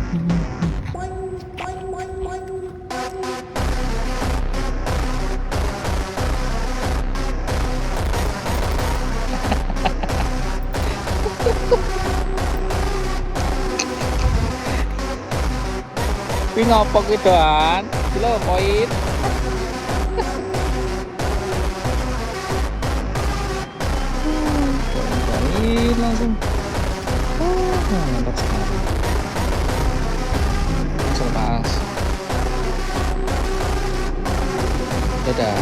Kuwi ngopo kuwi doan? Iki lho poin. Poin langsung. Mantap sekali. Langsung pas. Dadah.